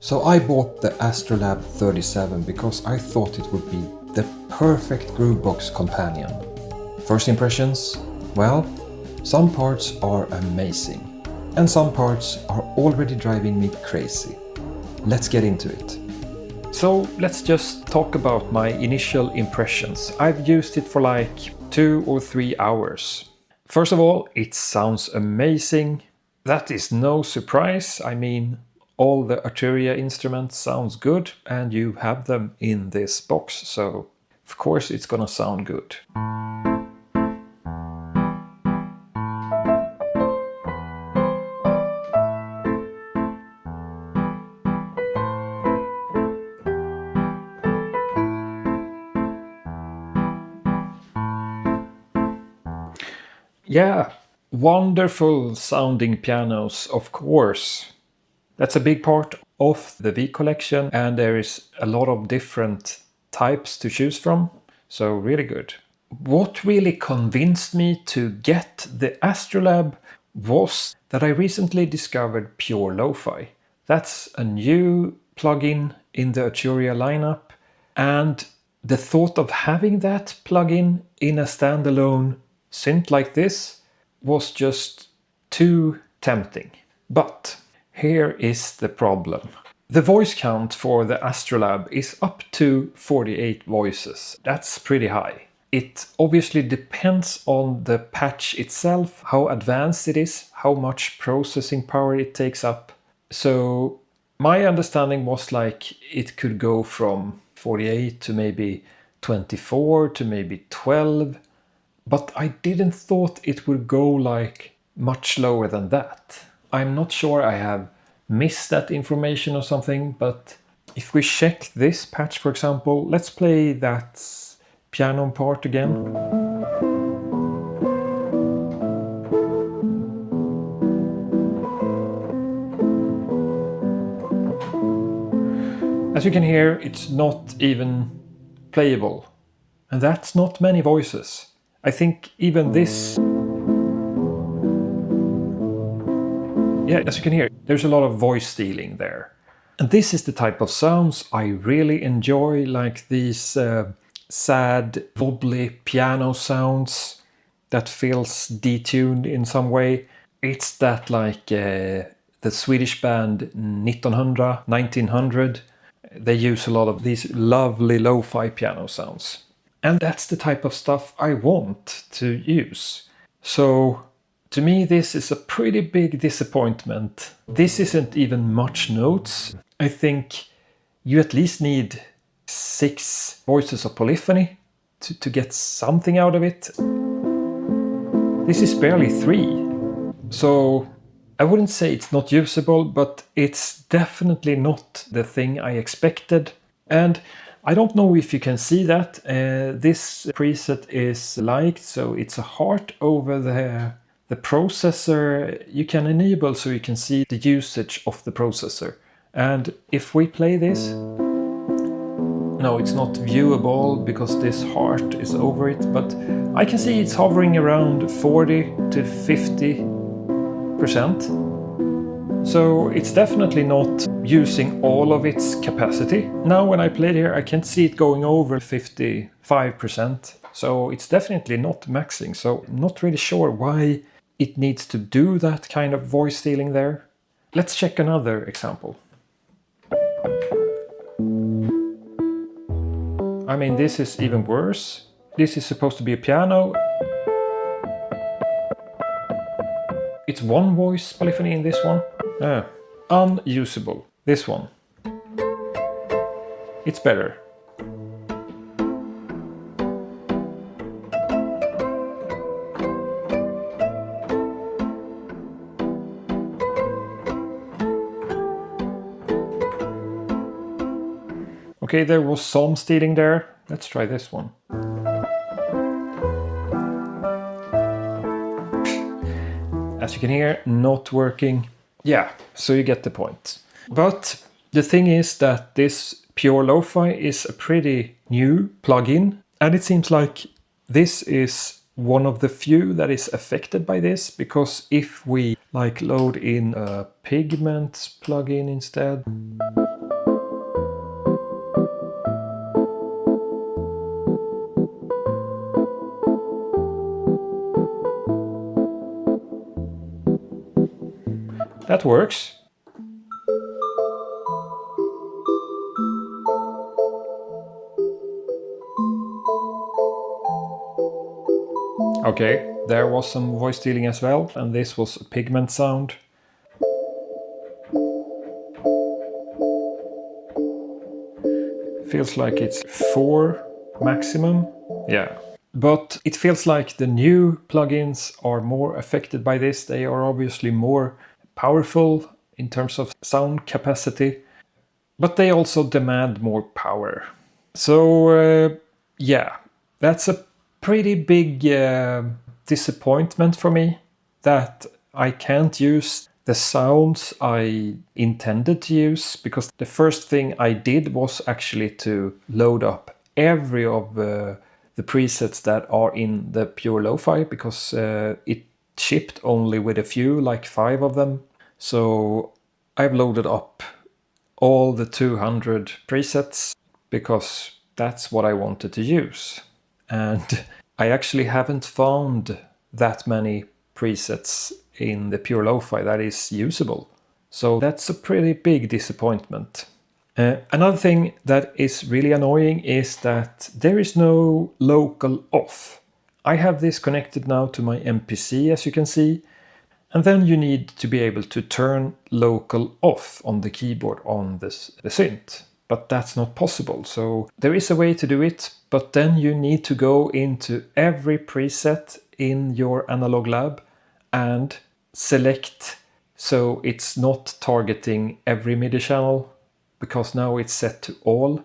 So I bought the AstroLab 37 because I thought it would be the perfect groovebox companion. First impressions? Well, some parts are amazing and some parts are already driving me crazy. Let's get into it. So let's just talk about my initial impressions. I've used it for like 2 or 3 hours. First of all, it sounds amazing. That is no surprise. I mean, all the Arturia instruments sounds good and you have them in this box, so of course it's gonna sound good. Yeah, wonderful sounding pianos, of course. That's a big part of the V collection and there is a lot of different types to choose from, so really good. What really convinced me to get the AstroLab was that I recently discovered Pure Lo-Fi. That's a new plugin in the Arturia lineup, and the thought of having that plugin in a standalone synth like this was just too tempting. But here is the problem. The voice count for the AstroLab is up to 48 voices. That's pretty high. It obviously depends on the patch itself, how advanced it is, how much processing power it takes up. So my understanding was like it could go from 48 to maybe 24 to maybe 12. But I didn't thought it would go like much lower than that. I'm not sure I have missed that information or something, but if we check this patch, for example, let's play that piano part again. As you can hear, it's not even playable, and that's not many voices. I think even this... Yeah, as you can hear, there's a lot of voice stealing there. And this is the type of sounds I really enjoy, like these sad, wobbly piano sounds that feels detuned in some way. It's that like the Swedish band 1900. They use a lot of these lovely lo-fi piano sounds. And that's the type of stuff I want to use. So to me, this is a pretty big disappointment. This isn't even much notes. I think you at least need 6 voices of polyphony to get something out of it. This is barely 3. So I wouldn't say it's not usable, but it's definitely not the thing I expected. And I don't know if you can see that. This preset is liked, so it's a heart over there. The processor you can enable so you can see the usage of the processor. And if we play this, no, it's not viewable because this heart is over it, but I can see it's hovering around 40 to 50%. So it's definitely not using all of its capacity. Now when I played here, I can see it going over 55%. So it's definitely not maxing. So I'm not really sure why it needs to do that kind of voice stealing there. Let's check another example. I mean, this is even worse. This is supposed to be a piano. It's one voice polyphony in this one. Unusable. This one. It's better. Okay, there was some stealing there. Let's try this one. As you can hear, not working. Yeah, so you get the point. But the thing is that this Pure Lo-Fi is a pretty new plugin, and it seems like this is one of the few that is affected by this, because if we like load in a pigment plugin instead, that works. Okay, there was some voice stealing as well, and this was a pigment sound. Feels like it's 4 maximum. Yeah. But it feels like the new plugins are more affected by this. They are obviously more powerful in terms of sound capacity, but they also demand more power. So yeah, that's a pretty big disappointment for me that I can't use the sounds I intended to use, because the first thing I did was actually to load up every of the presets that are in the pure lo-fi, because it shipped only with a few, like 5 of them. So I've loaded up all the 200 presets because that's what I wanted to use. And I actually haven't found that many presets in the pure lo-fi that is usable. So that's a pretty big disappointment. Another thing that is really annoying is that there is no local off. I have this connected now to my MPC, as you can see, and then you need to be able to turn local off on the keyboard on the synth. But that's not possible. So there is a way to do it, but then you need to go into every preset in your analog lab and select so it's not targeting every MIDI channel, because now it's set to all.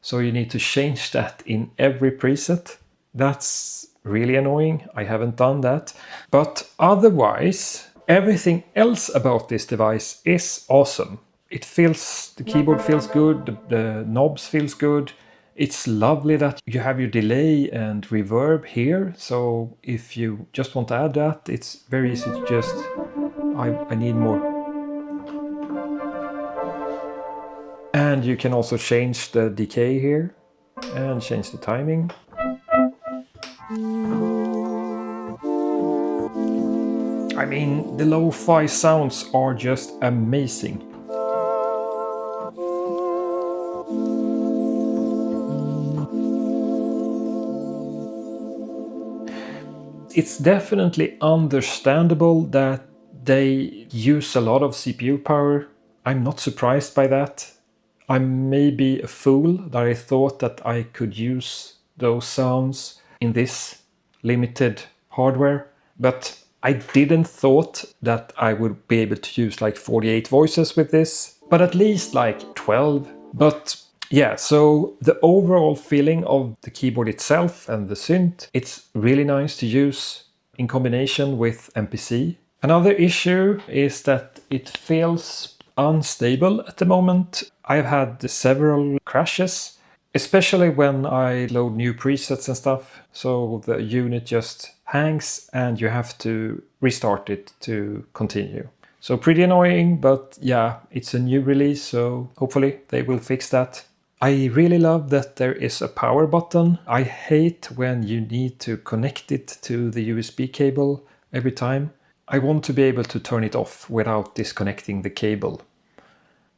So you need to change that in every preset. That's really annoying. I haven't done that. But otherwise, everything else about this device is awesome. The keyboard feels good, the knobs feels good. It's lovely that you have your delay and reverb here. So if you just want to add that, it's very easy to just, I need more. And you can also change the decay here and change the timing. I mean, the lo-fi sounds are just amazing. It's definitely understandable that they use a lot of CPU power. I'm not surprised by that. I'm maybe a fool that I thought that I could use those sounds in this limited hardware, but I didn't thought that I would be able to use like 48 voices with this, but at least like 12. But yeah, so the overall feeling of the keyboard itself and the synth, it's really nice to use in combination with MPC. Another issue is that it feels unstable at the moment. I've had several crashes, especially when I load new presets and stuff. So the unit just hangs and you have to restart it to continue. So pretty annoying, but yeah, it's a new release, so hopefully they will fix that. I really love that there is a power button. I hate when you need to connect it to the USB cable every time. I want to be able to turn it off without disconnecting the cable.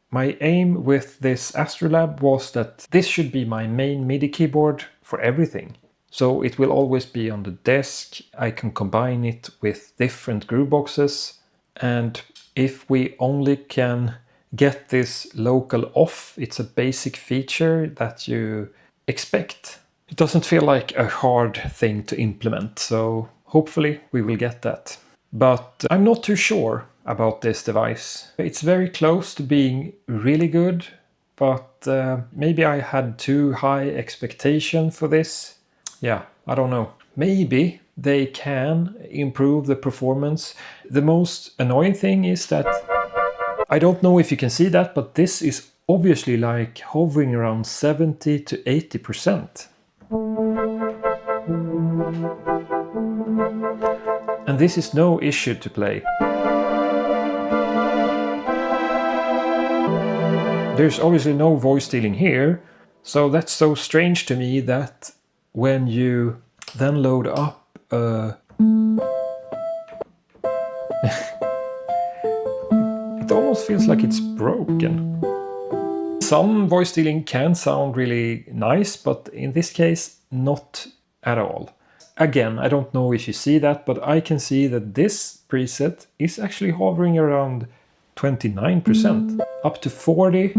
My aim with this AstroLab was that this should be my main MIDI keyboard for everything. So it will always be on the desk. I can combine it with different grooveboxes. And if we only can get this local off, it's a basic feature that you expect. It doesn't feel like a hard thing to implement. So hopefully we will get that. But I'm not too sure about this device. It's very close to being really good, but maybe I had too high expectation for this. Yeah, I don't know. Maybe they can improve the performance. The most annoying thing is that I don't know if you can see that, but this is obviously like hovering around 70 to 80%. And this is no issue to play. There's obviously no voice stealing here, so that's so strange to me that when you then load up almost feels like it's broken. Some voice stealing can sound really nice, but in this case, not at all. Again, I don't know if you see that, but I can see that this preset is actually hovering around 29%, up to 40.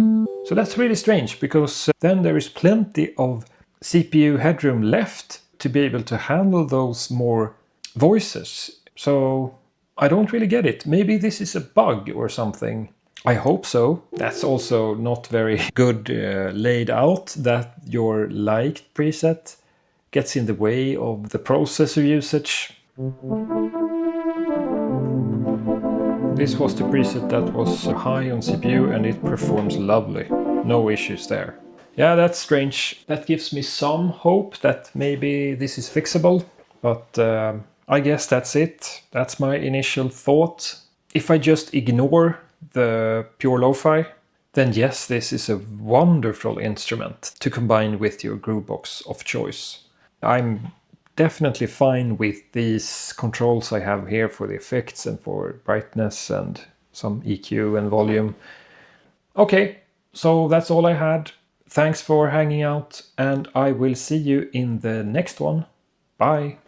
So that's really strange, because then there is plenty of CPU headroom left to be able to handle those more voices. So I don't really get it. Maybe this is a bug or something. I hope so. That's also not very good laid out, that your liked preset gets in the way of the processor usage. This was the preset that was high on CPU and it performs lovely. No issues there. Yeah, that's strange. That gives me some hope that maybe this is fixable, but I guess that's it. That's my initial thought. If I just ignore the pure lo-fi, then yes, this is a wonderful instrument to combine with your groovebox of choice. I'm definitely fine with these controls I have here for the effects and for brightness and some EQ and volume. Okay, so that's all I had. Thanks for hanging out, and I will see you in the next one. Bye!